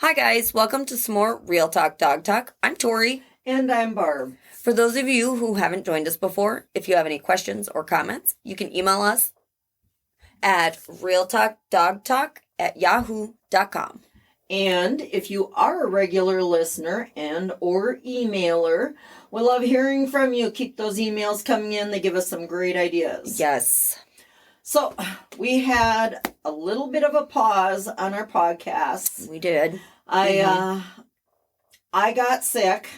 Hi, guys. Welcome to some more Real Talk Dog Talk. I'm Tori. And I'm Barb. For those of you who haven't joined us before, if you have any questions or comments, you can email us at realtalkdogtalk@yahoo.com. And if you are a regular listener and or emailer, we love hearing from you. Keep those emails coming in. They give us some great ideas. Yes. So we had a little bit of a pause on our podcasts. We did. I got sick.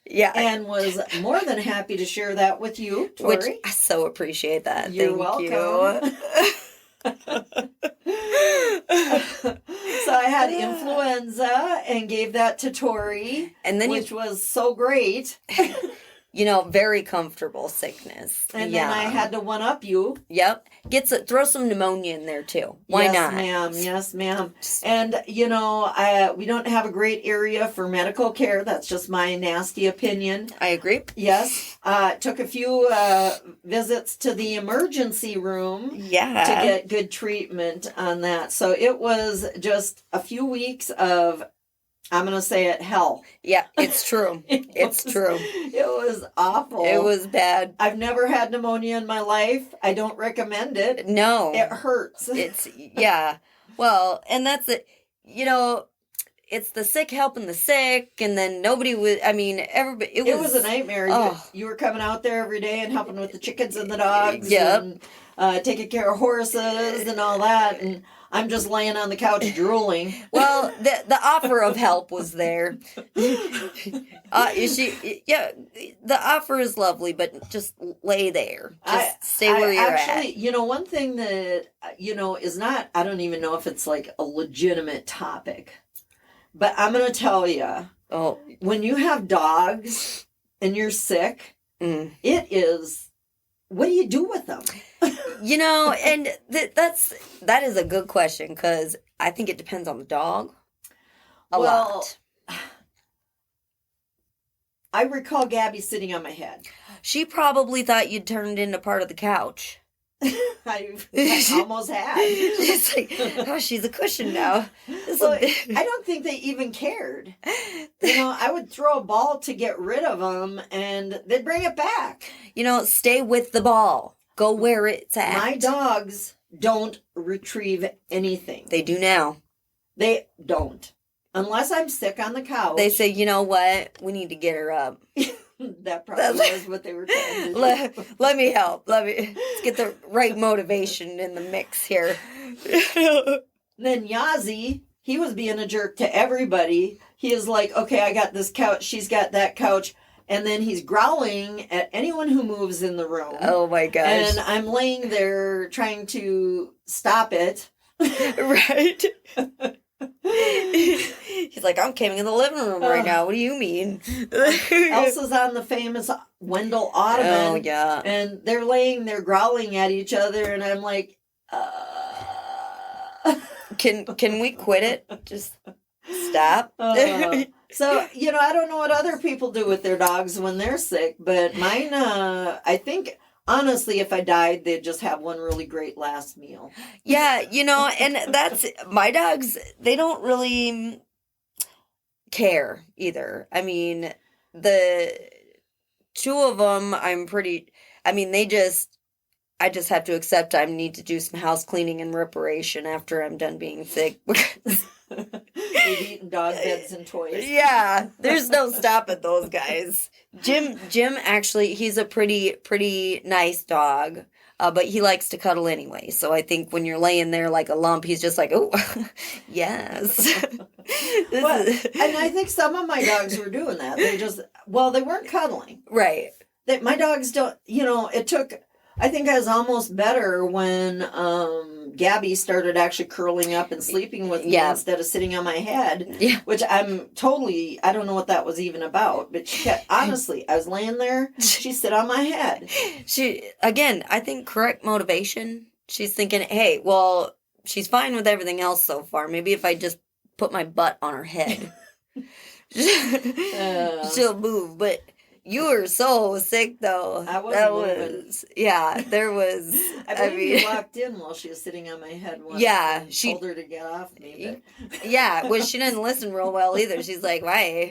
Yeah. And was more than happy to share that with you, Tori. Which I so appreciate that. You're Thank welcome. So I had influenza and gave that to Tori, and then which was so great. Very comfortable sickness. And then I had to one-up you. Yep. Throw some pneumonia in there, too. Why not? Yes, ma'am. And, we don't have a great area for medical care. That's just my nasty opinion. I agree. Yes. Took a few visits to the emergency room to get good treatment on that. So it was just a few weeks of, I'm going to say it, hell. Yeah, it's true. It's true. It was awful. It was bad. I've never had pneumonia in my life. I don't recommend it. No. It hurts. Yeah. Well, and that's it. It's the sick helping the sick, and then nobody was, everybody, it was a nightmare. Oh. You were coming out there every day and helping with the chickens and the dogs. Yep. And taking care of horses and all that. And I'm just laying on the couch drooling. Well, the offer of help was there. The offer is lovely, but just lay there. Just stay where you're at. One thing that, is not, I don't even know if it's like a legitimate topic, but I'm going to tell you, when you have dogs and you're sick, it is, what do you do with them? And that is a good question, because I think it depends on the dog a lot. I recall Gabby sitting on my head. She probably thought you'd turned into part of the couch. I almost had. She's like, she's a cushion now. I don't think they even cared. I would throw a ball to get rid of them, and they'd bring it back. Stay with the ball. Go where it's at. My dogs don't retrieve anything. They do now. They don't. Unless I'm sick on the couch. They say, you know what? We need to get her up. That probably was what they were trying to do. Let me help. Let's get the right motivation in the mix here. Then Yazi, he was being a jerk to everybody. He is like, okay, I got this couch. She's got that couch. And then he's growling at anyone who moves in the room. Oh, my gosh. And I'm laying there trying to stop it. Right? He's like, I'm coming in the living room right now. What do you mean? Elsa's on the famous Wendell Ottoman. Oh, yeah. And they're laying there growling at each other. And I'm like, Can we quit it? Just stop. So, I don't know what other people do with their dogs when they're sick, but mine, I think, honestly, if I died, they'd just have one really great last meal. Yeah, and that's, my dogs, they don't really care either. The two of them, I just have to accept I need to do some house cleaning and reparation after I'm done being sick, because we've eaten dog beds and toys. Yeah, there's no stopping those guys. Jim actually, he's a pretty nice dog, but he likes to cuddle anyway. So I think when you're laying there like a lump, he's just like, oh, yes. And I think some of my dogs were doing that. They weren't cuddling. Right. My dogs don't, I think I was almost better when Gabby started actually curling up and sleeping with me instead of sitting on my head, which I don't know what that was even about. But honestly, I was laying there, she sit on my head. I think correct motivation. She's thinking, hey, well, she's fine with everything else so far. Maybe if I just put my butt on her head, she'll move. But You were so sick, though. I was yeah, there was. I believe you walked in while she was sitting on my head once. Yeah, she told her to get off me. But... yeah, well, she didn't listen real well either. She's like, why?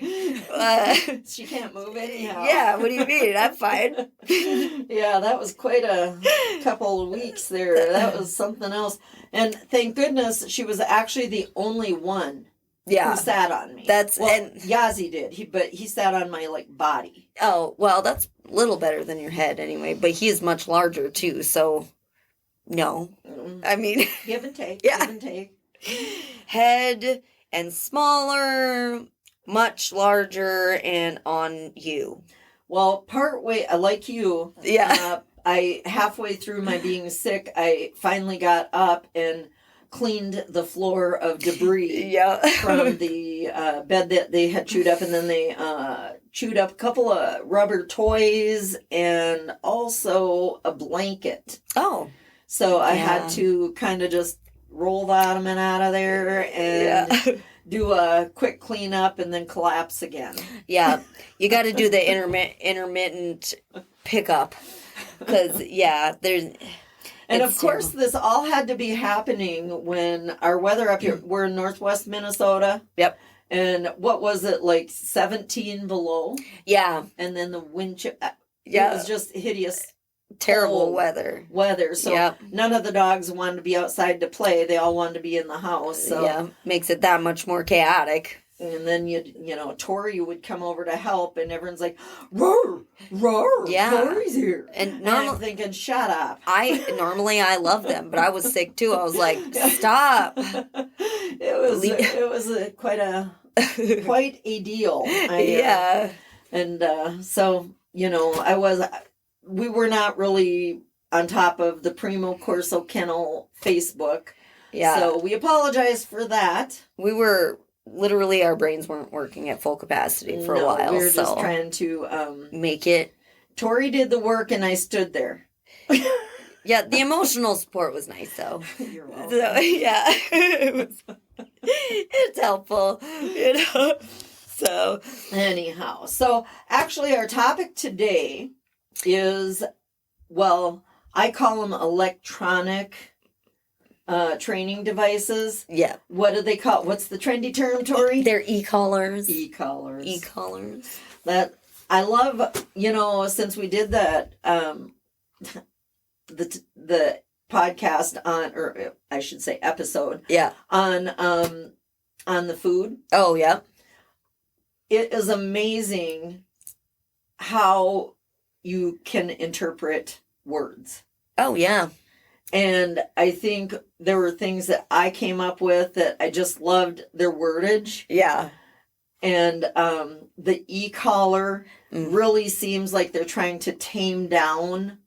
She can't move anyhow. Yeah, what do you mean? I'm fine. Yeah, that was quite a couple of weeks there. That was something else. And thank goodness she was actually the only one. Yeah, who sat on me. And Yazzie did. He sat on my body. Oh, well, that's a little better than your head anyway. But he is much larger too, so no. I mean, give and take. Yeah. Give and take. Head and smaller, much larger, and on you. Well, partway, like you. Yeah. I halfway through my being sick, I finally got up and cleaned the floor of debris from the bed that they had chewed up, and then they chewed up a couple of rubber toys and also a blanket. Oh. So I had to kind of just roll the ottoman out of there and do a quick cleanup and then collapse again. Yeah. You got to do the intermittent pickup because, there's... And of course, this all had to be happening when our weather up here, we're in northwest Minnesota. Yep. And what was it, 17 below? Yeah. And then the wind chill. Yeah. It was just hideous. Terrible weather. So none of the dogs wanted to be outside to play. They all wanted to be in the house. So makes it that much more chaotic. And then Tori would come over to help, and everyone's like, "Roar, roar!" Yeah, Tori's here. And I'm thinking, "Shut up." Normally I love them, but I was sick too. I was like, "Stop!" It was quite a deal. And so we were not really on top of the Primo Corso Kennel Facebook. Yeah. So we apologize for that. We were. Literally, our brains weren't working at full capacity for a while. We were just trying to make it. Tori did the work, and I stood there. Yeah, the emotional support was nice, though. You're welcome. So, it's helpful, So anyhow, actually, our topic today is, I call them electronic. Training devices. Yeah. What do they call? What's the trendy term, Tori? They're e-collars. E-collars. That I love. Since we did that, the podcast on, or I should say, episode. Yeah. On the food. Oh yeah. It is amazing how you can interpret words. Oh yeah. And I think there were things that I came up with that I just loved their wordage. Yeah. And the e-collar really seems like they're trying to tame down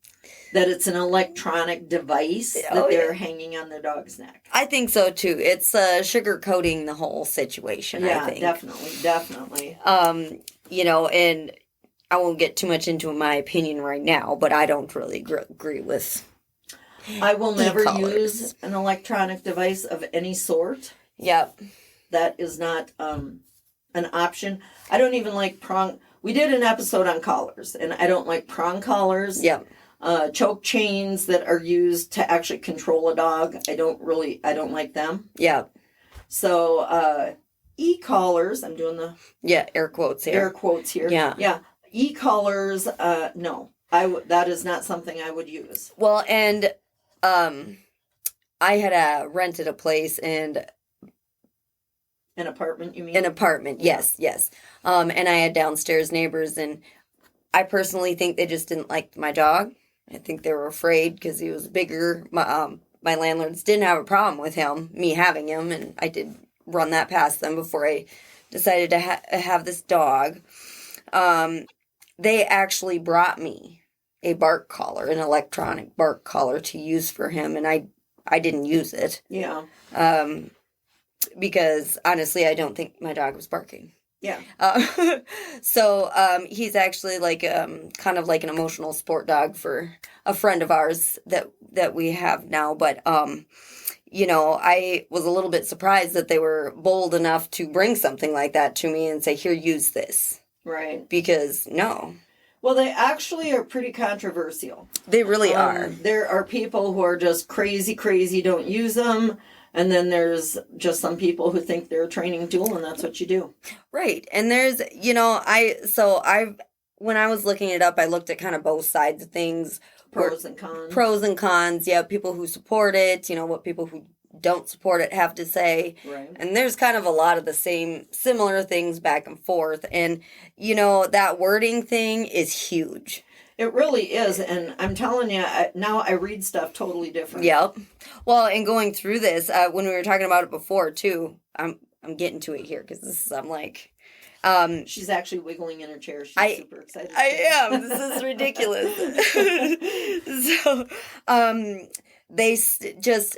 that it's an electronic device that they're hanging on their dog's neck. I think so too. It's sugarcoating the whole situation, I think. Definitely. And I won't get too much into my opinion right now, but I don't really agree with I will never use an electronic device of any sort. Yep. That is not an option. I don't even like prong. We did an episode on collars, and I don't like prong collars. Yep. Choke chains that are used to actually control a dog. I don't like them. Yeah. So, e-collars, I'm doing the... Yeah, air quotes here. Yeah. Yeah. E-collars, no. That is not something I would use. Well, and I had rented a place and... An apartment, you mean? An apartment, yes. And I had downstairs neighbors, and I personally think they just didn't like my dog. I think they were afraid because he was bigger. My landlords didn't have a problem with me having him, and I did run that past them before I decided to have this dog. They actually brought me a bark collar, an electronic bark collar to use for him, and I didn't use it. Yeah. Because honestly, I don't think my dog was barking. Yeah. So he's actually kind of like an emotional support dog for a friend of ours that we have now. But I was a little bit surprised that they were bold enough to bring something like that to me and say, "Here, use this." Right. Because no. Well, they actually are pretty controversial. They really are. There are people who are just crazy, don't use them. And then there's just some people who think they're a training tool, and that's what you do. Right. And there's, when I was looking it up, I looked at kind of both sides of things. Pros and cons. Pros and cons. Yeah, people who support it, what people who don't support it have to say. Right. And there's kind of a lot of the similar things back and forth. And, that wording thing is huge. It really is. And I'm telling you, now I read stuff totally different. Yep. Well, and going through this, when we were talking about it before, too, I'm getting to it here because I'm like... she's actually wiggling in her chair. She's super excited. I am. This is ridiculous. So, they just,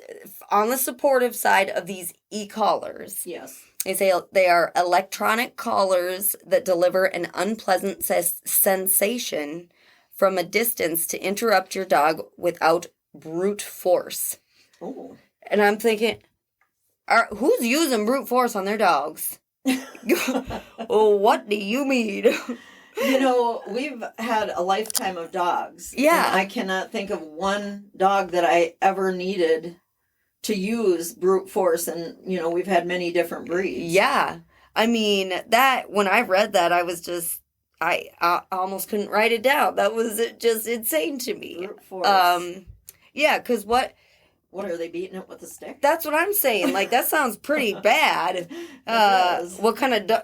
on the supportive side of these e-collars. Yes. They say they are electronic collars that deliver an unpleasant sensation from a distance to interrupt your dog without brute force. Oh. And I'm thinking, who's using brute force on their dogs? Oh, what do you mean? We've had a lifetime of dogs. Yeah. And I cannot think of one dog that I ever needed to use brute force. And, we've had many different breeds. Yeah. I mean, when I read that, I was just, I almost couldn't write it down. That was just insane to me. Brute force. Yeah, because what are they beating it with a stick? That's what I'm saying. Like, that sounds pretty bad. What kind of,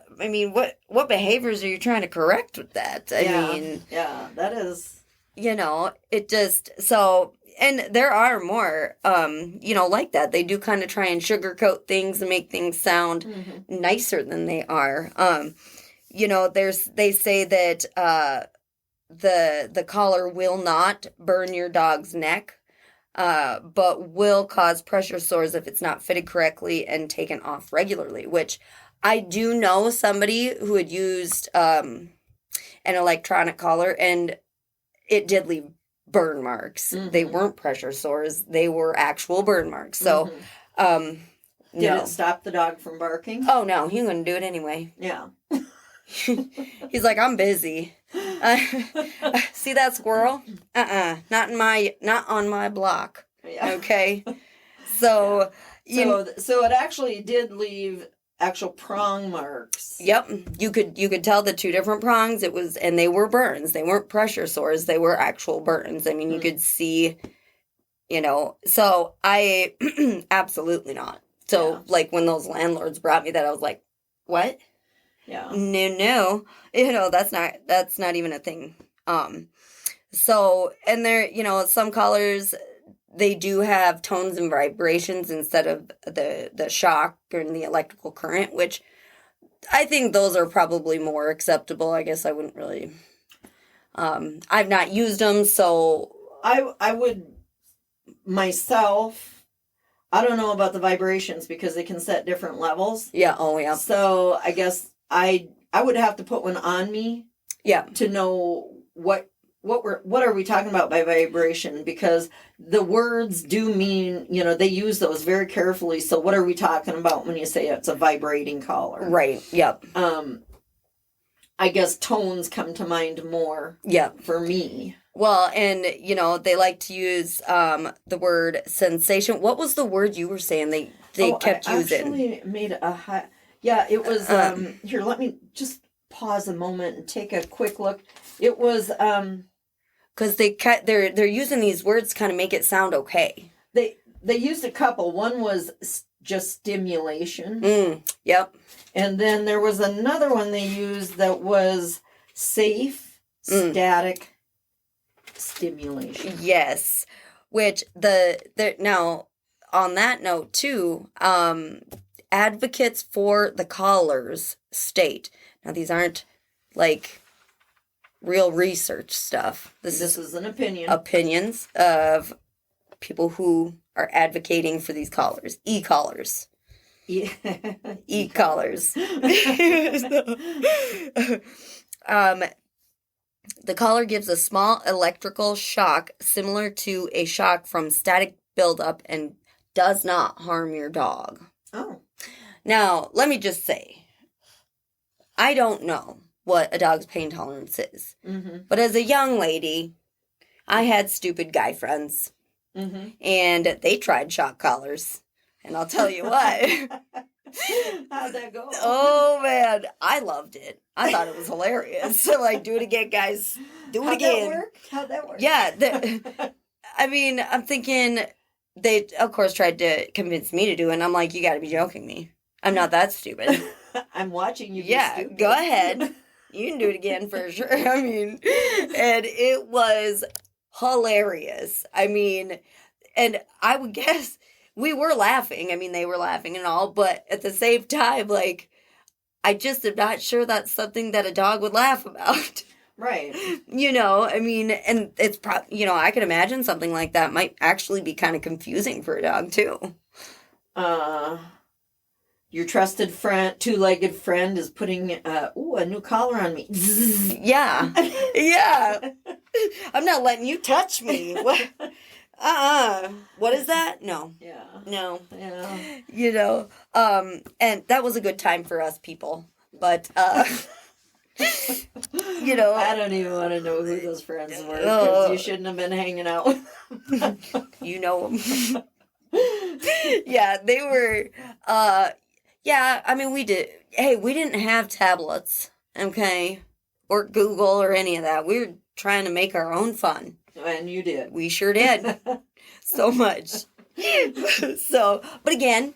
what behaviors are you trying to correct with that? Yeah, that is. It just, so, and there are more, like that. They do kind of try and sugarcoat things and make things sound nicer than they are. They say that the collar will not burn your dog's neck. But will cause pressure sores if it's not fitted correctly and taken off regularly, which I do know somebody who had used an electronic collar, and it did leave burn marks. Mm-hmm. They weren't pressure sores. They were actual burn marks. So, did it stop the dog from barking? Oh, no. He wouldn't do it anyway. Yeah. He's like, I'm busy. See that squirrel? Not on my block. Yeah. Okay. So, so it actually did leave actual prong marks. Yep. You could tell the two different prongs. And they were burns. They weren't pressure sores. They were actual burns. I mean, you could see, so I absolutely not. So like when those landlords brought me that, I was like, what? Yeah. No. That's not even a thing. So, and there, some collars, they do have tones and vibrations instead of the shock and the electrical current, which I think those are probably more acceptable. I guess I wouldn't really, I've not used them, so. I would myself, I don't know about the vibrations because they can set different levels. Yeah. Oh, yeah. So I guess I would have to put one on me. Yeah. To know what are we talking about by vibration, because the words do mean, they use those very carefully. So what are we talking about when you say it's a vibrating collar? Right. Yep. I guess tones come to mind more. Yep. For me. Well, and they like to use the word sensation. What was the word you were saying they kept using? I actually made it was here, let me just pause a moment and take a quick look. It was because they're using these words to kind of make it sound okay. They used a couple. One was just stimulation. Yep. And then there was another one they used that was safe static stimulation. Yes. Which now on that note too, advocates for the collars state. Now these aren't like real research stuff. This is an opinion. Opinions of people who are advocating for these collars. E-collars. Yeah. E-collars. The collar gives a small electrical shock similar to a shock from static buildup and does not harm your dog. Oh. Now, let me just say, I don't know what a dog's pain tolerance is. Mm-hmm. But as a young lady, I had stupid guy friends. Mm-hmm. And they tried shock collars. And I'll tell you what. How'd that go? Oh, man. I loved it. I thought it was hilarious. So, like, do it again, guys. Do it again. How'd that work? Yeah. I mean, I'm thinking they, of course, tried to convince me to do it. And I'm like, you got to be joking me. I'm not that stupid. I'm watching you. Yeah, go ahead. You can do it again for sure. I mean, and it was hilarious. I mean, and I would guess we were laughing. I mean, they were laughing and all, but at the same time, like, I just am not sure that's something that a dog would laugh about. Right. You know, I mean, and it's probably, you know, I can imagine something like that might actually be kind of confusing for a dog too. Your trusted friend, two-legged friend is putting, a new collar on me. Yeah. Yeah. I'm not letting you touch me. What? What is that? No. Yeah. No. Yeah. You know, and that was a good time for us people. But, you know. I don't even want to know who those friends were, because you shouldn't have been hanging out with them. You know them. Yeah, they were, yeah, I mean, we didn't have tablets, okay, or Google or any of that. We were trying to make our own fun. And you did. We sure did. So much. So, but again,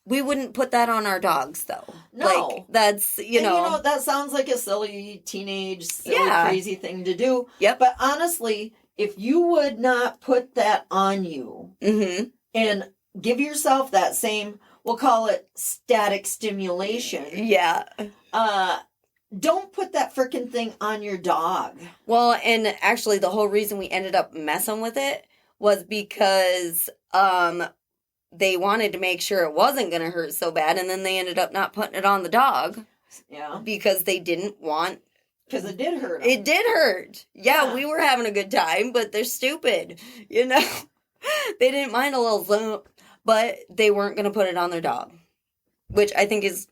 we wouldn't put that on our dogs, though. No. Like, that's, you know. That sounds like a silly teenage, silly, Yeah. crazy thing to do. Yep. But honestly, if you would not put that on you Mm-hmm. and give yourself that same, we'll call it static stimulation. Yeah. Don't put that frickin' thing on your dog. Well, and actually the whole reason we ended up messing with it was because they wanted to make sure it wasn't going to hurt so bad, and then they ended up not putting it on the dog. Yeah. Because they didn't want... Because it did hurt 'em. It did hurt. Yeah, Yeah. we were having a good time, but they're stupid. You know? They didn't mind a little zump, but they weren't going to put it on their dog. Which I think is...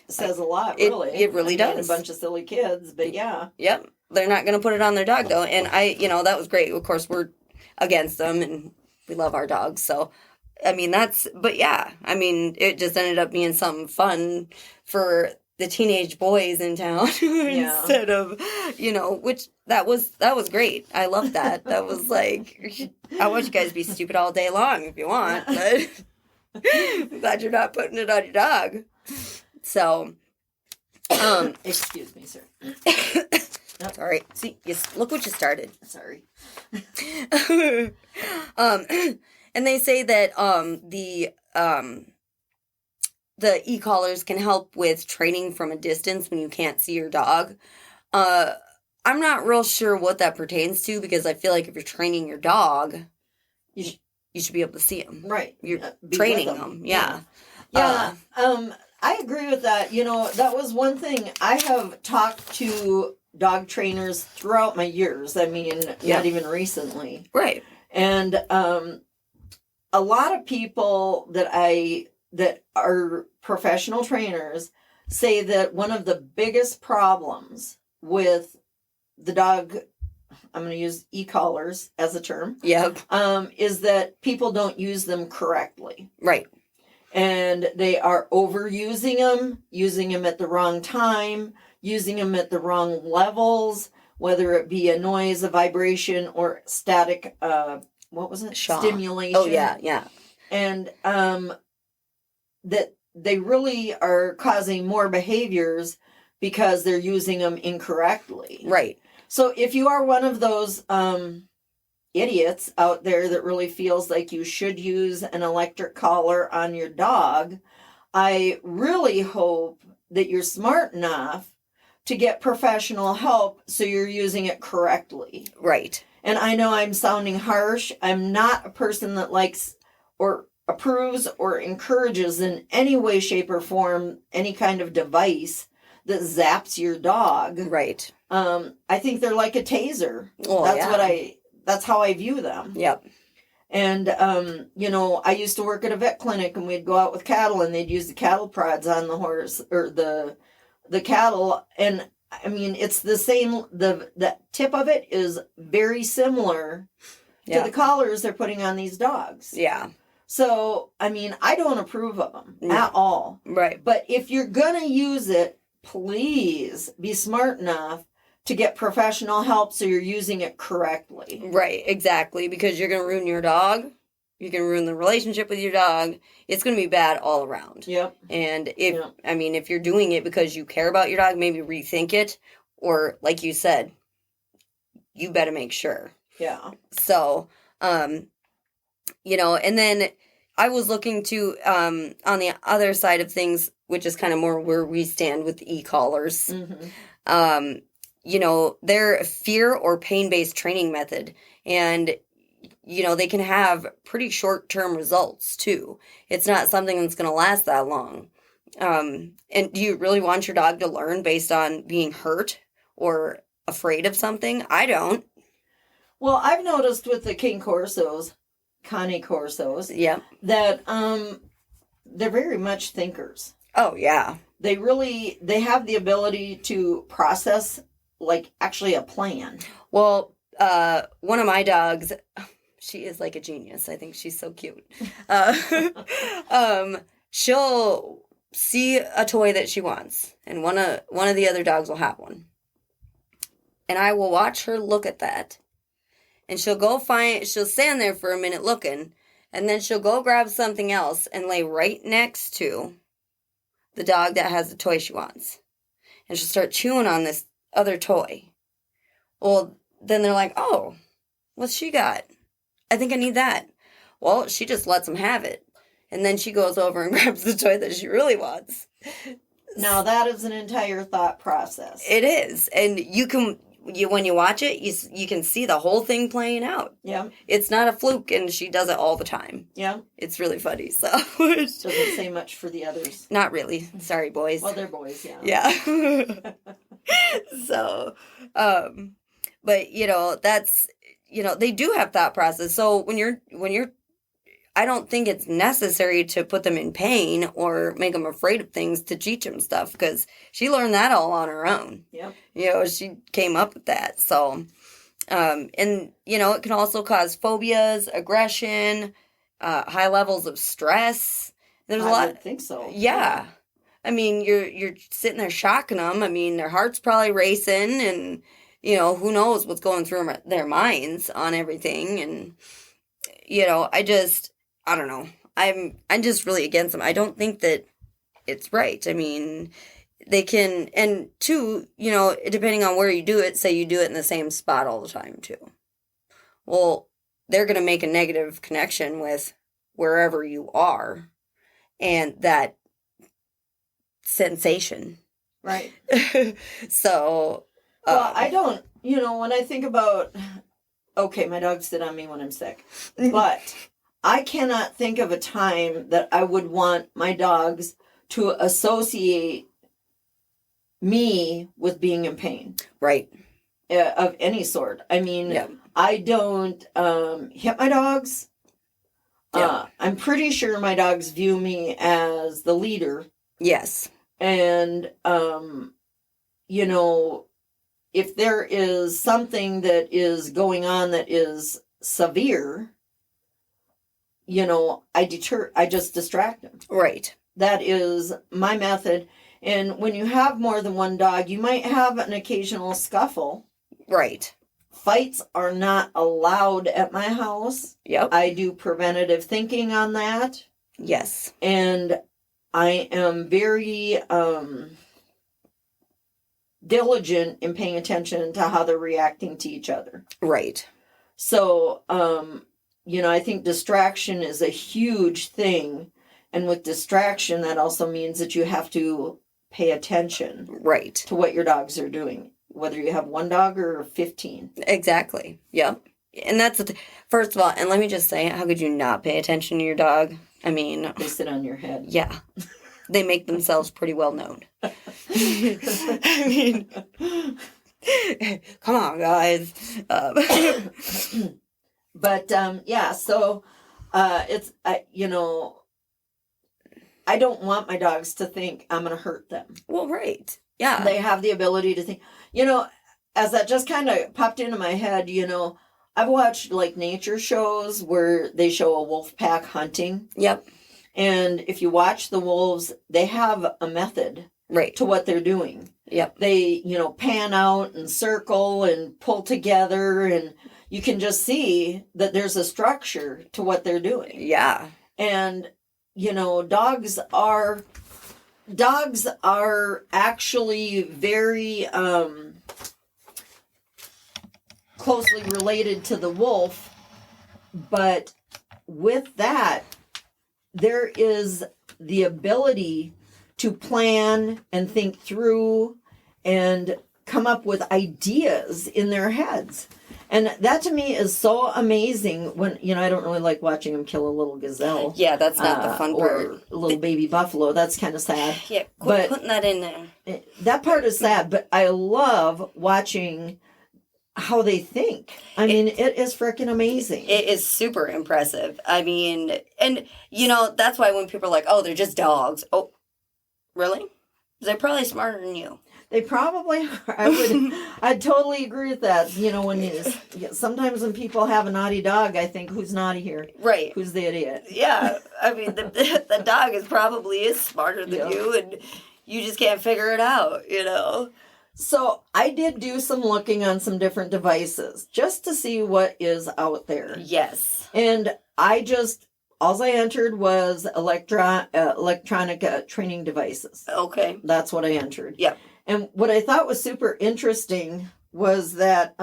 Says a lot, really. It really does. A bunch of silly kids, but yeah. Yep. They're not going to put it on their dog, though. And that was great. Of course, we're against them, and we love our dogs. So, I mean, but yeah. I mean, it just ended up being something fun for the teenage boys in town instead of, which that was great. I love that. That was like, I want you guys to be stupid all day long if you want, but I'm glad you're not putting it on your dog. So, excuse me, sir. Sorry. See, look what you started. Sorry. And they say that the e-collars can help with training from a distance when you can't see your dog. I'm not real sure what that pertains to, because I feel like if you're training your dog, you should be able to see him. Right. You're training them. Yeah. Yeah. I agree with that. That was one thing. I have talked to dog trainers throughout my years. I mean, not even recently. Right. And a lot of people that are professional trainers say that one of the biggest problems with the dog, I'm going to use e-collars as a term. Yep. Is that people don't use them correctly. Right. And they are overusing them, using them at the wrong time, using them at the wrong levels, whether it be a noise, a vibration, or static, stimulation. Oh, yeah, yeah. And that they really are causing more behaviors because they're using them incorrectly. Right. So if you are one of those idiots out there that really feels like you should use an electric collar on your dog, I really hope that you're smart enough to get professional help so you're using it correctly. Right. And I know I'm sounding harsh. I'm not a person that likes or approves or encourages in any way, shape, or form any kind of device that zaps your dog. Right. I think they're like a taser. Oh, That's how I view them. Yep. And, I used to work at a vet clinic, and we'd go out with cattle, and they'd use the cattle prods on the horse or the cattle. And I mean, it's the same, the tip of it is very similar to the collars they're putting on these dogs. Yeah. So, I mean, I don't approve of them at all. Right. But if you're going to use it, please be smart enough to get professional help so you're using it correctly. Right, exactly. Because you're going to ruin your dog. You're going to ruin the relationship with your dog. It's going to be bad all around. Yep. And if you're doing it because you care about your dog, maybe rethink it. Or, like you said, you better make sure. Yeah. So, and then I was looking to, on the other side of things, which is kind of more where we stand with e-collars. Mm-hmm. They're a fear or pain-based training method. And, they can have pretty short-term results, too. It's not something that's going to last that long. And do you really want your dog to learn based on being hurt or afraid of something? I don't. Well, I've noticed with the Cane Corsos, that they're very much thinkers. Oh, yeah. They have the ability to process, like, actually a plan. Well, one of my dogs, she is like a genius. I think she's so cute. She'll see a toy that she wants, and one of the other dogs will have one. And I will watch her look at that. And she'll stand there for a minute looking, and then she'll go grab something else and lay right next to the dog that has the toy she wants. And she'll start chewing on this other toy. Well, then they're like, oh, what's she got? I think I need that. Well, she just lets them have it. And then she goes over and grabs the toy that she really wants. Now, that is an entire thought process. It is. And when you watch it, you can see the whole thing playing out. Yeah. It's not a fluke, and she does it all the time. Yeah. It's really funny. So doesn't say much for the others. Not really. Sorry, boys. Well, they're boys, yeah. Yeah. So, but that's they do have thought process. So when you're I don't think it's necessary to put them in pain or make them afraid of things to teach them stuff, because she learned that all on her own. Yep. She came up with that. So, and it can also cause phobias, aggression, high levels of stress. There's a lot. I think so. Yeah. I mean, you're sitting there shocking them. I mean, their heart's probably racing, and who knows what's going through their minds on everything. And I don't know. I'm just really against them. I don't think that it's right. I mean, they can, and two, depending on where you do it, say you do it in the same spot all the time too. Well, they're going to make a negative connection with wherever you are, and that sensation. Right. So. Well, I don't, when I think about, okay, my dogs sit on me when I'm sick, but I cannot think of a time that I would want my dogs to associate me with being in pain. Right. Of any sort. I mean, I don't hit my dogs. I'm pretty sure my dogs view me as the leader. Yes. And, if there is something that is going on that is severe, I just distract them. Right. That is my method. And when you have more than one dog, you might have an occasional scuffle. Right. Fights are not allowed at my house. Yep. I do preventative thinking on that. Yes. And I am very diligent in paying attention to how they're reacting to each other. Right. So, I think distraction is a huge thing. And with distraction, that also means that you have to pay attention. Right. To what your dogs are doing, whether you have one dog or 15. Exactly. Yep. And that's, first of all, and let me just say, how could you not pay attention to your dog? I mean. They sit on your head. Yeah. They make themselves pretty well known. I mean, come on, guys. But, so it's, I don't want my dogs to think I'm going to hurt them. Well, right. Yeah. They have the ability to think. As that just kind of popped into my head, I've watched like nature shows where they show a wolf pack hunting. Yep. And if you watch the wolves, they have a method to what they're doing. Yep. They, pan out and circle and pull together, and you can just see that there's a structure to what they're doing. Yeah. And, dogs are actually very closely related to the wolf, but with that, there is the ability to plan and think through and come up with ideas in their heads. And that to me is so amazing when, I don't really like watching them kill a little gazelle. Yeah, that's not the fun part. Or a little baby buffalo. That's kind of sad. Yeah, quit putting that in there. That part is sad, but I love watching how they think. I mean, it is freaking amazing. It is super impressive. I mean, and, that's why when people are like, oh, they're just dogs. Oh, really? They're probably smarter than you. They probably are. I'd totally agree with that. Sometimes when people have a naughty dog, I think, who's naughty here? Right. Who's the idiot? Yeah. I mean, the dog probably is smarter than you, and you just can't figure it out, So I did do some looking on some different devices just to see what is out there. Yes. And all I entered was electronic training devices. Okay. That's what I entered. Yep. And what I thought was super interesting was that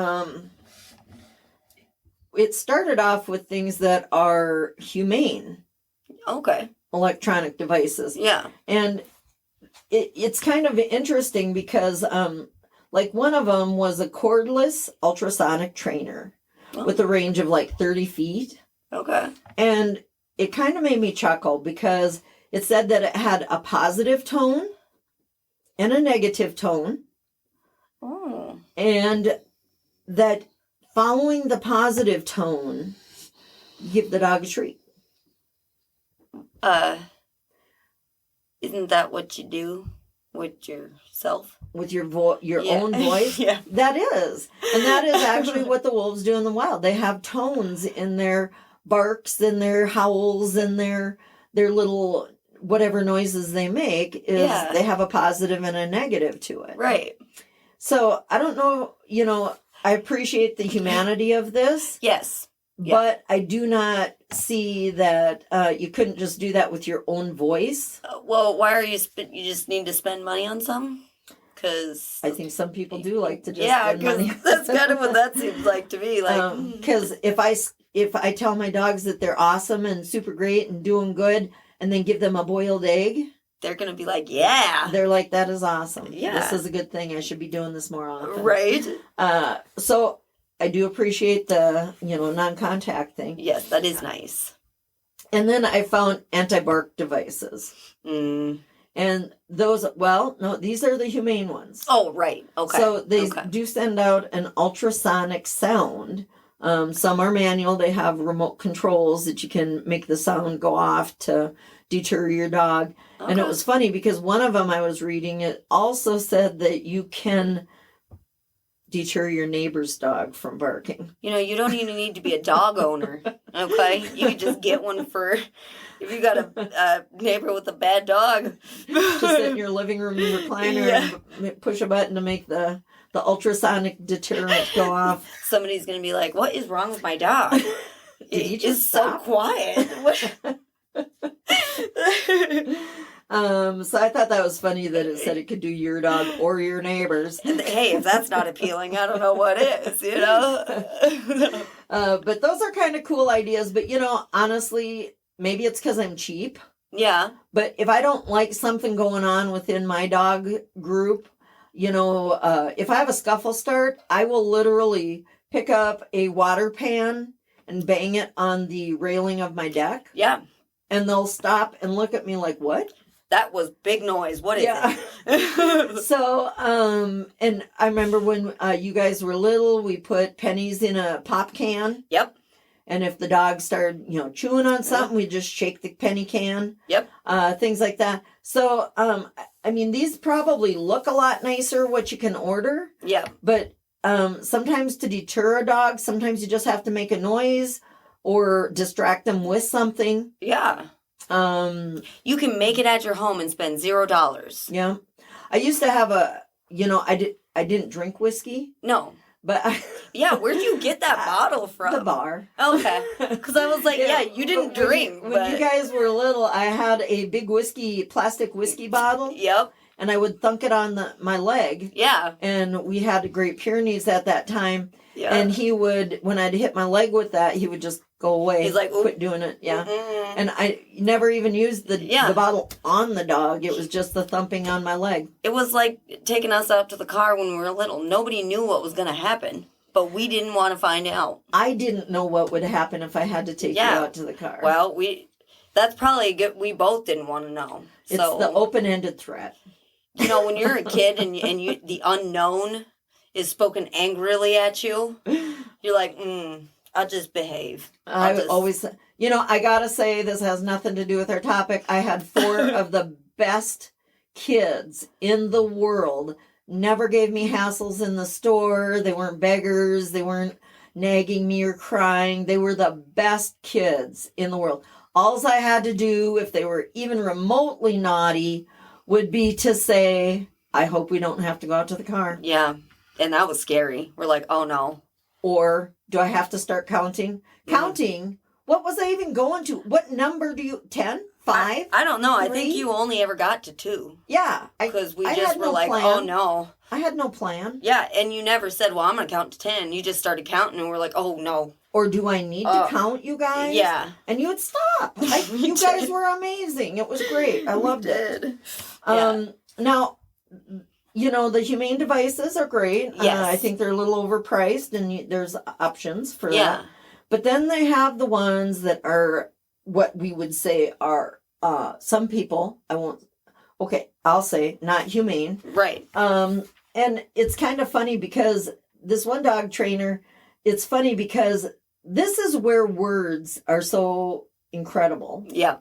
it started off with things that are humane. Okay. Electronic devices. Yeah. And it's kind of interesting because like one of them was a cordless ultrasonic trainer with a range of like 30 feet. Okay. And it kind of made me chuckle because it said that it had a positive tone and a negative tone. Oh. And that following the positive tone, you give the dog a treat. Isn't that what you do with yourself? With your own voice? Yeah. That is. And that is actually what the wolves do in the wild. They have tones in their barks and their howls and their little whatever noises they make is they have a positive and a negative to it. Right. So I don't know, I appreciate the humanity of this. Yes. But I do not see that you couldn't just do that with your own voice. Well, why are you just need to spend money on some? Because I think some people do like to just spend money. That's kind of what that seems like to me. Like, because if I tell my dogs that they're awesome and super great and doing good, and then give them a boiled egg, they're gonna be like, yeah. They're like, that is awesome. Yeah, this is a good thing. I should be doing this more often. Right. So I do appreciate the non-contact thing. Yes, that is nice. And then I found anti-bark devices. And those, these are the humane ones. Oh, right. Okay. So they do send out an ultrasonic sound. Some are manual. They have remote controls that you can make the sound go off to deter your dog. Okay. And it was funny because one of them I was reading, it also said that you can deter your neighbor's dog from barking. You don't even need to be a dog owner, okay? You can just get one if you got a neighbor with a bad dog. Just sit in your living room recliner and push a button to make the ultrasonic deterrent go off. Somebody's going to be like, what is wrong with my dog? He just stop? So quiet. So I thought that was funny that it said it could do your dog or your neighbor's. Hey, if that's not appealing, I don't know what is, But those are kind of cool ideas. But, honestly, maybe it's because I'm cheap. Yeah. But if I don't like something going on within my dog group, if I have a scuffle start, I will literally pick up a water pan and bang it on the railing of my deck. Yeah. And they'll stop and look at me like, what? That was big noise. What is it? So, and I remember when you guys were little, we put pennies in a pop can. Yep. And if the dog started, chewing on something, we just shake the penny can. Yep. Things like that. So, these probably look a lot nicer what you can order. Yeah. But sometimes to deter a dog, sometimes you just have to make a noise or distract them with something. Yeah. You can make it at your home and spend $0. Yeah. I used to have I didn't drink whiskey. No. But yeah, where'd you get that bottle from? The bar. Okay. Because I was like, you didn't drink. When you guys were little, I had a big plastic whiskey bottle. Yep. And I would thunk it on my leg. Yeah. And we had Great Pyrenees at that time. Yeah. And he would, when I'd hit my leg with that, he would just go away. He's like, quit doing it. Yeah. Mm-mm. And I never even used the bottle on the dog. It was just the thumping on my leg. It was like taking us out to the car when we were little. Nobody knew what was going to happen, but we didn't want to find out. I didn't know what would happen if I had to take you out to the car. Well, that's probably good. We both didn't want to know. It's the open-ended threat. When you're a kid and you the unknown is spoken angrily at you, you're like, I'll just behave. Always, I gotta say, this has nothing to do with our topic. I had 4 of the best kids in the world. Never gave me hassles in the store. They weren't beggars. They weren't nagging me or crying. They were the best kids in the world. All I had to do, if they were even remotely naughty, would be to say, I hope we don't have to go out to the car. Yeah. And that was scary. We're like, oh no. Or do I have to start counting? Counting? What was I even going to? What number 10? 5? I don't know. 3? I think you only ever got to 2. Yeah. Because we just were like, plan. Oh no. I had no plan. Yeah. And you never said, well, I'm going to count to 10. You just started counting and we're like, oh no. Or do I need to count, you guys? Yeah. And you would stop. You guys were amazing. It was great. I loved it. Now, the humane devices are great. Yes. I think they're a little overpriced and there's options for that. But then they have the ones that are what we would say are some people, I'll say not humane. Right. And it's kind of funny because this one dog trainer, it's funny because this is where words are so incredible. Yeah.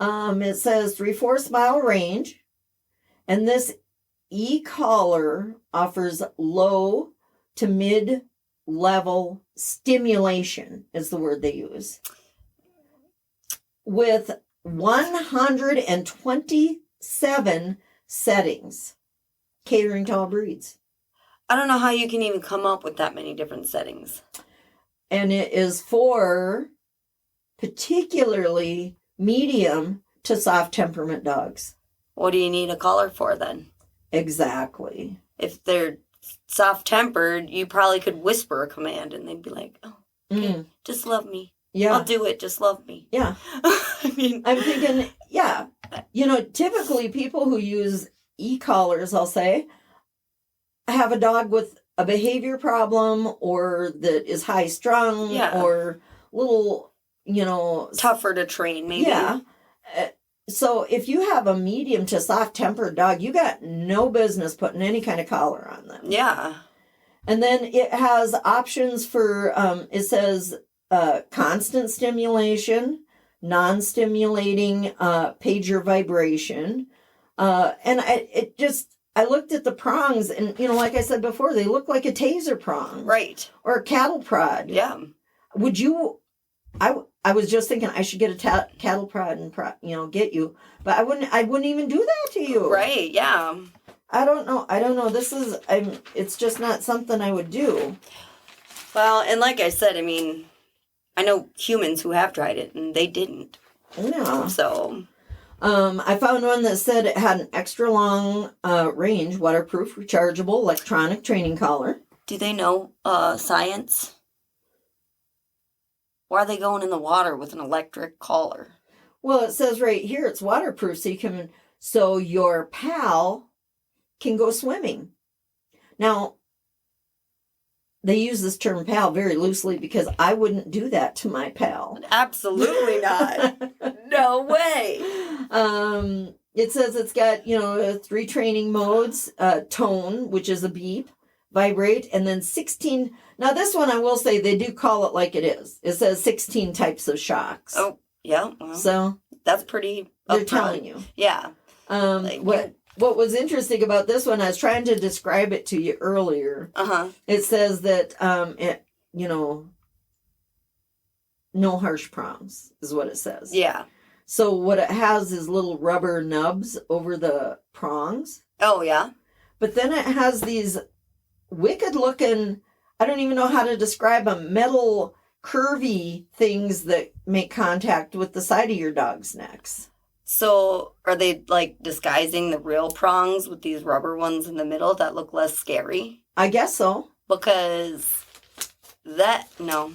It says 3/4 mile range. And this e-collar offers low to mid-level stimulation is the word they use. With 127 settings, catering to all breeds. I don't know how you can even come up with that many different settings. And it is for particularly medium to soft temperament dogs. What do you need a collar for then? Exactly. If they're soft-tempered, you probably could whisper a command and they'd be like, oh, okay, just love me. Yeah. I'll do it. Just love me. Yeah. I'm thinking, typically people who use e-collars, I'll say, have a dog with a behavior problem or that is high strung or little, tougher to train, maybe. Yeah. So if you have a medium to soft tempered dog, you got no business putting any kind of collar on them. Yeah. And then it has options for, it says constant stimulation, non-stimulating pager vibration. And I looked at the prongs and, like I said before, they look like a taser prong. Right. Or a cattle prod. Yeah. Would you, I was just thinking I should get a cattle prod and get you, but I wouldn't even do that to you. Right. Yeah. I don't know. It's just not something I would do. Well, and like I said, I know humans who have tried it and they didn't. Yeah. So. I found one that said it had an extra long range, waterproof, rechargeable, electronic training collar. Do they know science? Why are they going in the water with an electric collar? Well, it says right here it's waterproof, so your pal can go swimming. Now, they use this term pal very loosely because I wouldn't do that to my pal. Absolutely not. No way. It says it's got, 3 training modes, tone, which is a beep, vibrate, and then 16. Now, this one, I will say, they do call it like it is. It says 16 types of shocks. Oh, yeah. Well, so that's pretty they're telling you. Yeah. What was interesting about this one, I was trying to describe it to you earlier. It says that, no harsh prongs is what it says. Yeah. So what it has is little rubber nubs over the prongs. Oh, yeah. But then it has these wicked looking, I don't even know how to describe them, metal curvy things that make contact with the side of your dog's necks. So are they like disguising the real prongs with these rubber ones in the middle that look less scary? I guess so. Because no,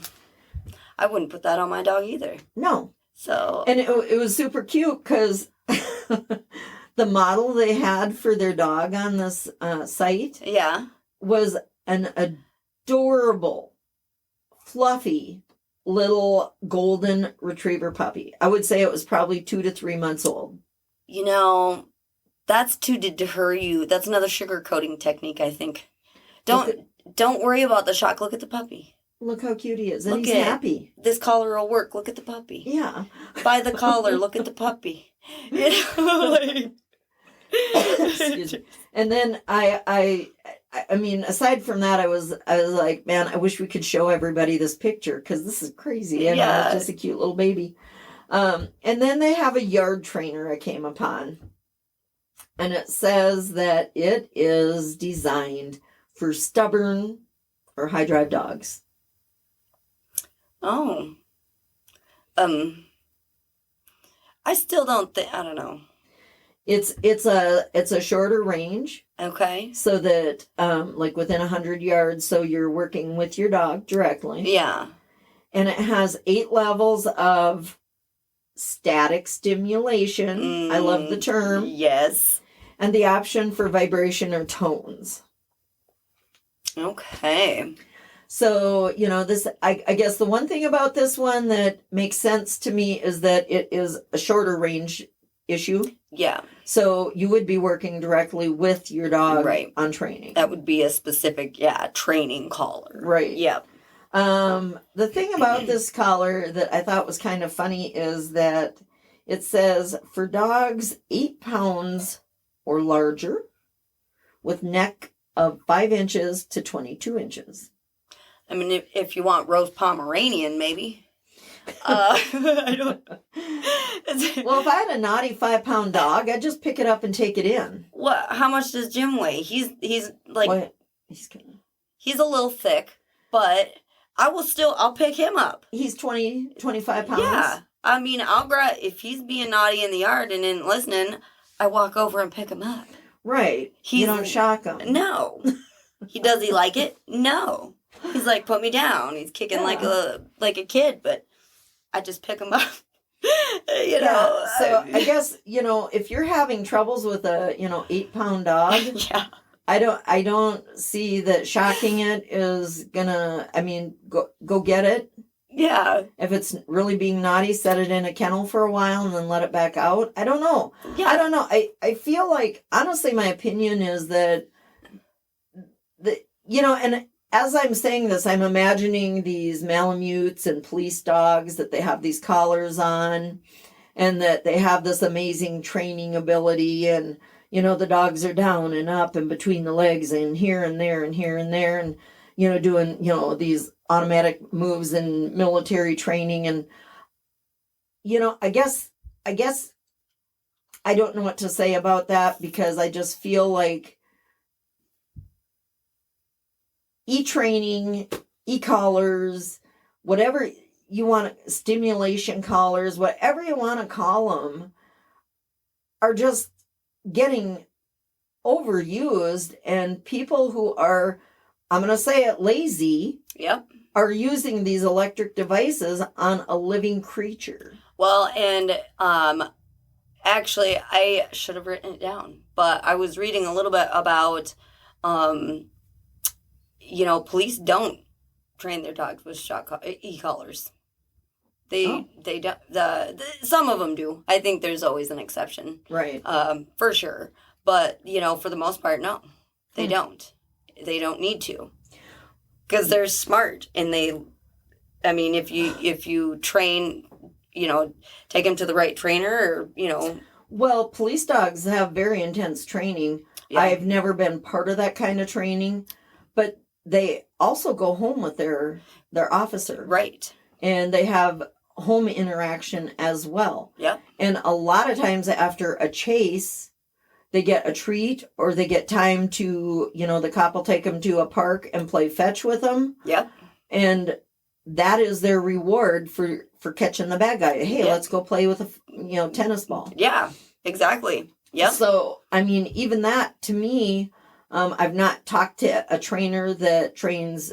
I wouldn't put that on my dog either. No. So. And it was super cute because the model they had for their dog on this site was an adorable, fluffy little golden retriever puppy. I would say it was probably 2 to 3 months old. That's to deter you. That's another sugar coating technique, I think. Don't worry about the shock. Look at the puppy. Look how cute he is. And he's happy. This collar will work. Look at the puppy. Yeah. Buy the collar. Look at the puppy. Excuse me. And then I mean, aside from that, I was like, man, I wish we could show everybody this picture because this is crazy. And it's just a cute little baby. And then they have a yard trainer I came upon. And it says that it is designed for stubborn or high drive dogs. Oh. I still don't think, I don't know. It's a shorter range. Okay. So that, like within 100 yards, so you're working with your dog directly. Yeah. And it has 8 levels of static stimulation. I love the term. Yes. And the option for vibration or tones. Okay. So, this, I guess the one thing about this one that makes sense to me is that it is a shorter range issue. Yeah. So you would be working directly with your dog on training. That would be a specific, training collar. Right. Yep. The thing about this collar that I thought was kind of funny is that it says for dogs 8 pounds or larger with neck of 5 inches to 22 inches. I mean, if you want roast Pomeranian, maybe. I don't. Well, if I had a naughty 5-pound dog, I'd just pick it up and take it in. What? How much does Jim weigh? He's like what? He's a little thick, but I'll pick him up. He's 25 pounds. Yeah, I mean, I'll grab if he's being naughty in the yard and isn't listening. I walk over and pick him up. Right. You don't shock him. No. Does he like it? No. He's like, put me down. He's kicking like a kid, but I just pick him up. So I guess, if you're having troubles with a, 8-pound dog, I don't see that shocking it is gonna, go get it. Yeah. If it's really being naughty, set it in a kennel for a while and then let it back out. I don't know. Yeah. I don't know. I feel like, honestly, my opinion is that, and as I'm saying this, I'm imagining these Malamutes and police dogs that they have these collars on and that they have this amazing training ability and, the dogs are down and up and between the legs and here and there and here and there and, doing, these automatic moves and military training. And, I guess I don't know what to say about that because I just feel like e-training, e-collars, whatever you want, stimulation collars, whatever you want to call them, are just getting overused, and people who are, I'm going to say it, lazy, are using these electric devices on a living creature. Well, and actually, I should have written it down, but I was reading a little bit about police don't train their dogs with e-collars. They don't. Some of them do. I think there's always an exception, right? For sure. But for the most part, no, they don't. they don't need to. Because they're smart, and if you train, take them to the right trainer, or. Well, police dogs have very intense training. Yeah. I've never been part of that kind of training, but they also go home with their officer. Right. And they have home interaction as well. Yeah. And a lot of times after a chase, they get a treat, or they get time to, the cop will take them to a park and play fetch with them. Yep. And that is their reward for catching the bad guy. Hey, let's go play with a, tennis ball. Yeah, exactly. Yep. So, even that, to me, I've not talked to a trainer that trains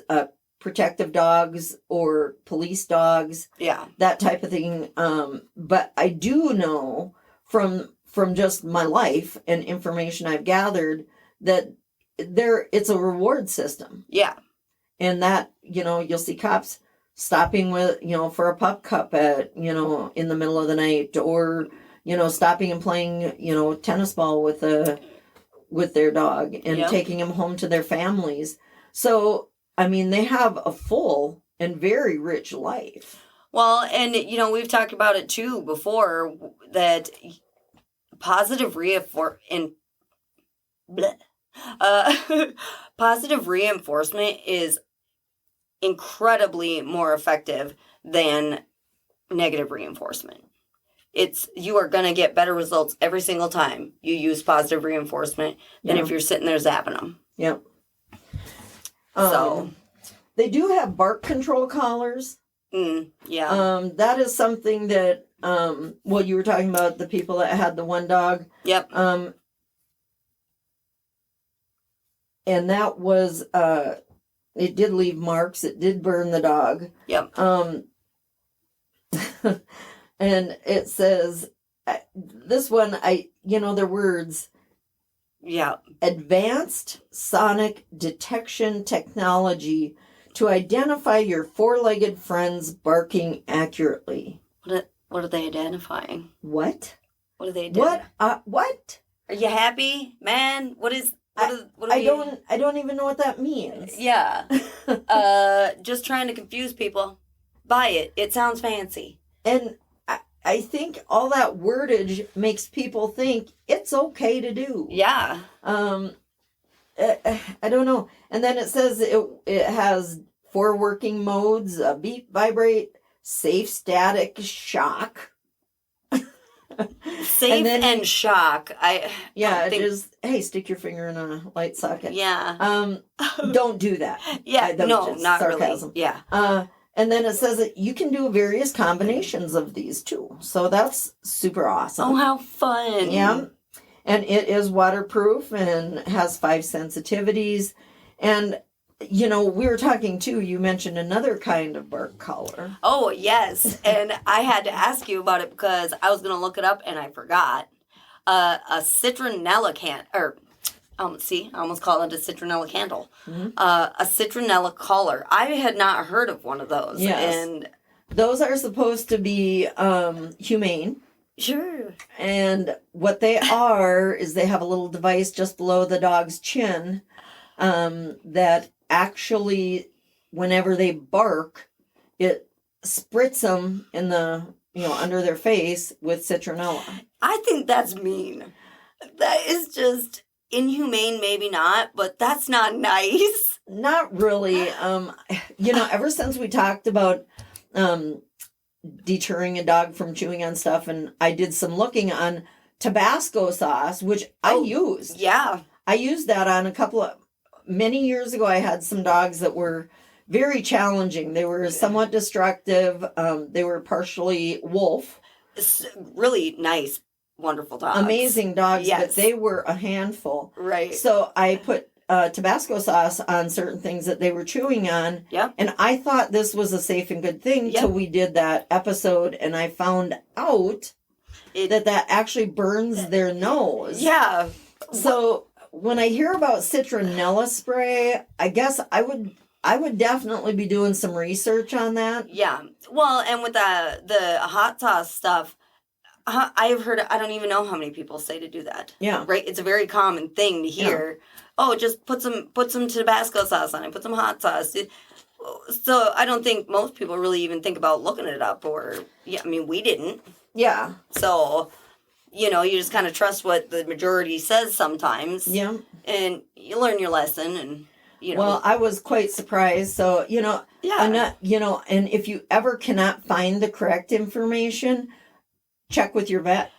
protective dogs or police dogs. Yeah. That type of thing. But I do know from just my life and information I've gathered that it's a reward system. Yeah. And that, you'll see cops stopping with, for a pup cup at, in the middle of the night, or, stopping and playing, tennis ball with their dog and taking him home to their families. So, they have a full and very rich life. Well, and, we've talked about it too before, that positive positive reinforcement is incredibly more effective than negative reinforcement. You are going to get better results every single time you use positive reinforcement than if you're sitting there zapping them. Yep. So they do have bark control collars. Yeah. That is something that, you were talking about the people that had the one dog. Yep. And that was, it did leave marks. It did burn the dog. Yep. And it says, this one, their words. Yeah. Advanced sonic detection technology to identify your four-legged friends barking accurately. What are they identifying? What? What are they identifying? What? Are you happy, man? I don't even know what that means. Yeah. Just trying to confuse people. Buy it. It sounds fancy. And I think all that wordage makes people think it's okay to do. Yeah. I don't know. And then it says it has 4 working modes: beep, vibrate, safe, static, shock. Safe and shock. It is. Hey, stick your finger in a light socket. Yeah. Don't do that. Yeah. No, not sarcasm. Really. Yeah. And then it says that you can do various combinations of these too. So that's super awesome. Oh, how fun. Yeah. And it is waterproof and has 5 sensitivities. And, we were talking too, you mentioned another kind of bark collar. Oh, yes. And I had to ask you about it because I was going to look it up and I forgot. A citronella I almost called it a citronella candle. Mm-hmm. A citronella collar. I had not heard of one of those. Yes. And those are supposed to be humane. Sure. And what they are is they have a little device just below the dog's chin that actually, whenever they bark, it spritz them in the, under their face with citronella. I think that's mean. That is just inhumane, maybe not, but that's not nice. Not really. Ever since we talked about deterring a dog from chewing on stuff, and I did some looking on Tabasco sauce, which I used. Yeah. I used that on many years ago. I had some dogs that were very challenging. They were somewhat destructive. They were partially wolf. It's really nice, wonderful dogs. Amazing dogs, yes. But they were a handful. Right. So I put Tabasco sauce on certain things that they were chewing on. Yep. And I thought this was a safe and good thing till we did that episode, and I found out that actually burns their nose. Yeah. So when I hear about citronella spray, I guess I would definitely be doing some research on that. Yeah. Well, and with the hot sauce stuff, I've heard, I don't even know how many people say to do that. Yeah. Right? It's a very common thing to hear. Yeah. Oh, just put some Tabasco sauce on it, put some hot sauce. So I don't think most people really even think about looking it up we didn't. Yeah. So, you just kind of trust what the majority says sometimes. Yeah. And you learn your lesson and, Well, I was quite surprised. So, Yeah. I'm not, and if you ever cannot find the correct information, check with your vet.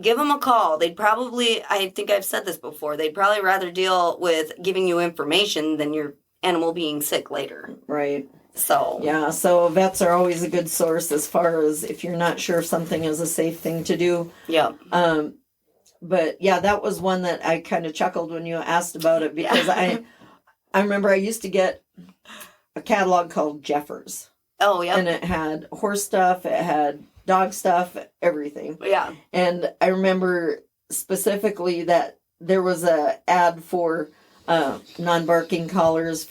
Give them a call. They'd probably, I think I've said this before, they'd probably rather deal with giving you information than your animal being sick later. Right. So. Yeah, so vets are always a good source as far as if you're not sure if something is a safe thing to do. Yeah. But yeah, that was one that I kind of chuckled when you asked about it because I remember I used to get a catalog called Jeffers. Oh, yeah. And it had horse stuff, it had dog stuff, everything. Yeah. And I remember specifically that there was a ad for non-barking collars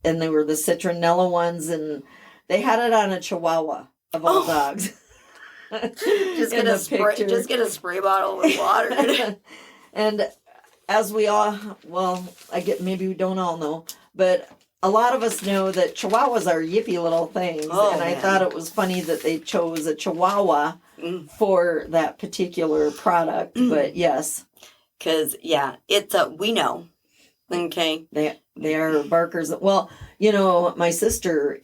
and they were the citronella ones, and they had it on a Chihuahua of all dogs. Just get a spray bottle with water. And as we all, maybe we don't all know, but a lot of us know that Chihuahuas are yippy little things. And I thought it was funny that they chose a Chihuahua for that particular product. But yes. Because, we know. Okay. They are barkers. Well, my sister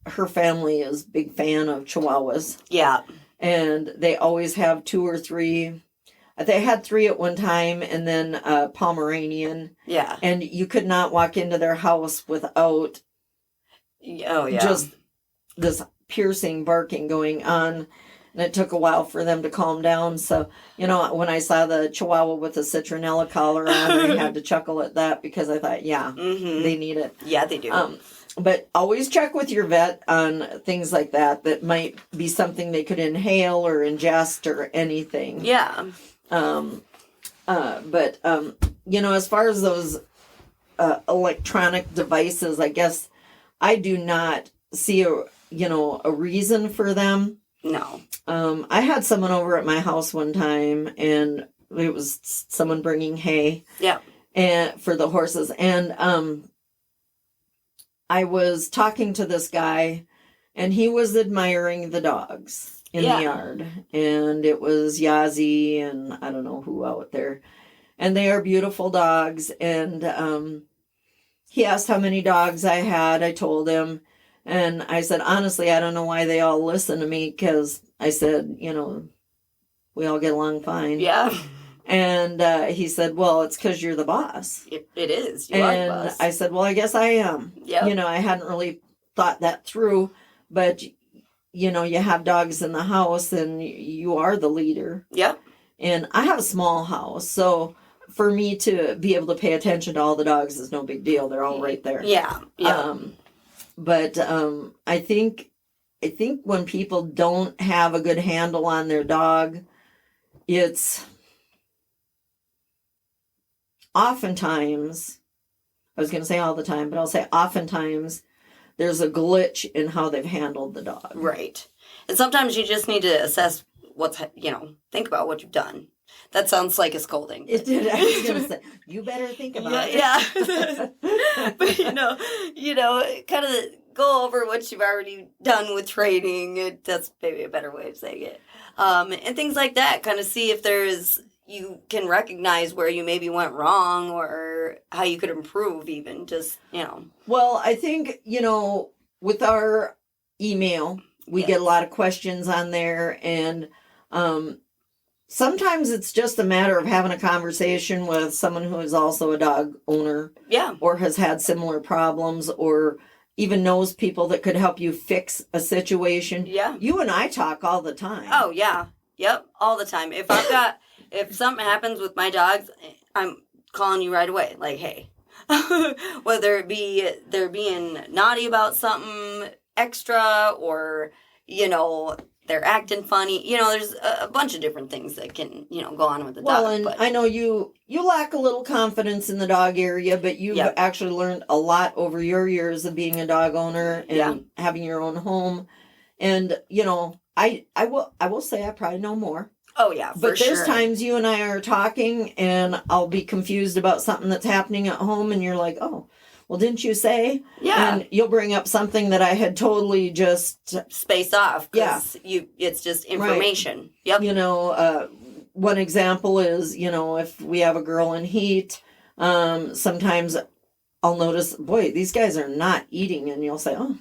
her family is a big fan of Chihuahuas. Yeah. And they always have 2 or 3. They had 3 at one time, and then a Pomeranian. Yeah. And you could not walk into their house without just this piercing barking going on. And it took a while for them to calm down. So, when I saw the Chihuahua with the citronella collar on, I had to chuckle at that because I thought, they need it. Yeah, they do. But always check with your vet on things like that might be something they could inhale or ingest or anything. Yeah. But as far as those electronic devices, I guess I do not see a reason for them. No. I had someone over at my house one time, and it was someone bringing hay. Yeah. And for the horses, and I was talking to this guy, and he was admiring the dogs in the yard, and it was Yazzie and I don't know who out there, and they are beautiful dogs. And he asked how many dogs I had. I told him. And I said, honestly, I don't know why they all listen to me, because I said, we all get along fine. Yeah. And he said, well, it's because you're the boss. It is. You are the boss. I said, well, I guess I am. Yeah. I hadn't really thought that through, but, you have dogs in the house and you are the leader. Yep. And I have a small house, so for me to be able to pay attention to all the dogs is no big deal. They're all right there. Yeah. Yeah. But I think when people don't have a good handle on their dog, it's oftentimes, I was going to say all the time, but I'll say oftentimes, there's a glitch in how they've handled the dog. Right. And sometimes you just need to assess think about what you've done. That sounds like a scolding. It did. I was going to say, you better think about it. Yeah. But, kind of go over what you've already done with training. That's maybe a better way of saying it. And things like that. Kind of see if you can recognize where you maybe went wrong or how you could improve even. Just, Well, I think, with our email, we get a lot of questions on there, and sometimes it's just a matter of having a conversation with someone who is also a dog owner. Yeah. Or has had similar problems, or even knows people that could help you fix a situation. Yeah. You and I talk all the time. Oh, yeah. Yep. All the time. If something happens with my dogs, I'm calling you right away. Like, hey. Whether it be they're being naughty about something extra, or, they're acting funny. There's a bunch of different things that can, go on with the dog. Well, and I know you lack a little confidence in the dog area, but you've actually learned a lot over your years of being a dog owner and having your own home. And, I will say I probably know more. Oh yeah, for but there's sure. times you and I are talking and I'll be confused about something that's happening at home and you're like, oh, well, didn't you say? Yeah. And you'll bring up something that I had totally just spaced off. It's just information. Right. Yep. You know, one example is, you know, if we have a girl in heat, sometimes I'll notice, boy, these guys are not eating, and you'll say, oh,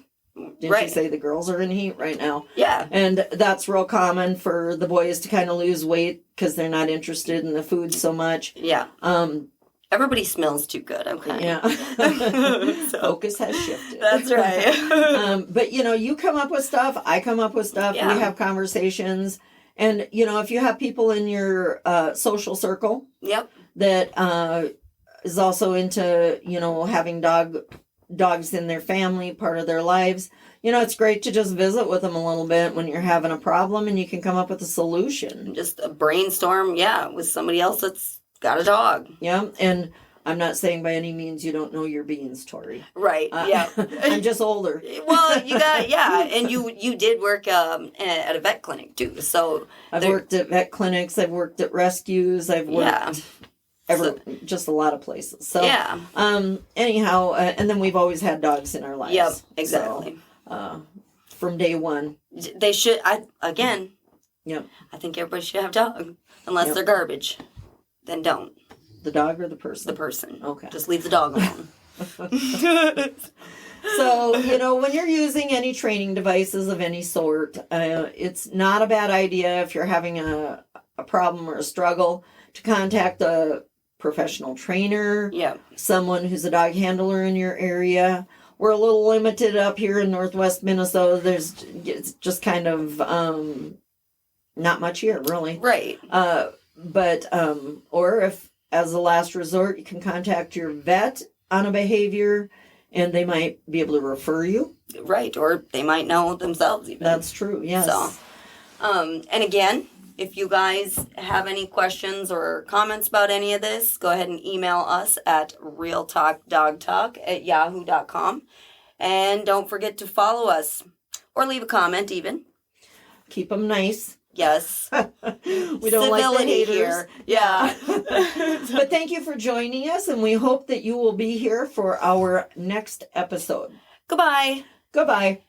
didn't you say the girls are in heat right now? Yeah. And that's real common for the boys to kind of lose weight because they're not interested in the food so much. Yeah. Everybody smells too good. Okay. Yeah. Focus has shifted. That's right. But, you know, you come up with stuff. I come up with stuff. Yeah. We have conversations. And, you know, if you have people in your social circle yep. that is also into, you know, having dogs in their family, part of their lives, you know, it's great to just visit with them a little bit when you're having a problem and you can come up with a solution. Just a brainstorm, with somebody else that's got a dog. Yeah, and I'm not saying by any means you don't know your beans, Tori. Right, yeah. I'm just older. Well, and you did work at a vet clinic too, so. I've worked at vet clinics, I've worked at rescues, I've worked... just a lot of places. So, anyhow, and then we've always had dogs in our lives. Yep, exactly. So, from day one. They should, Yep. I think everybody should have a dog. Unless they're garbage. Then don't. The dog or the person? The person. Okay. Just leave the dog alone. So, you know, when you're using any training devices of any sort, it's not a bad idea if you're having a problem or a struggle to contact a professional trainer, someone who's a dog handler in your area. We're a little limited up here in Northwest Minnesota. It's just kind of not much here, really. Right. Or if, as a last resort, you can contact your vet on a behavior, and they might be able to refer you. Right, or they might know themselves even. That's true, yes. So, and again, if you guys have any questions or comments about any of this, go ahead and email us at realtalkdogtalk@yahoo.com. And don't forget to follow us or leave a comment even. Keep them nice. Yes. We don't like the haters. Here. Yeah. But thank you for joining us, and we hope that you will be here for our next episode. Goodbye. Goodbye.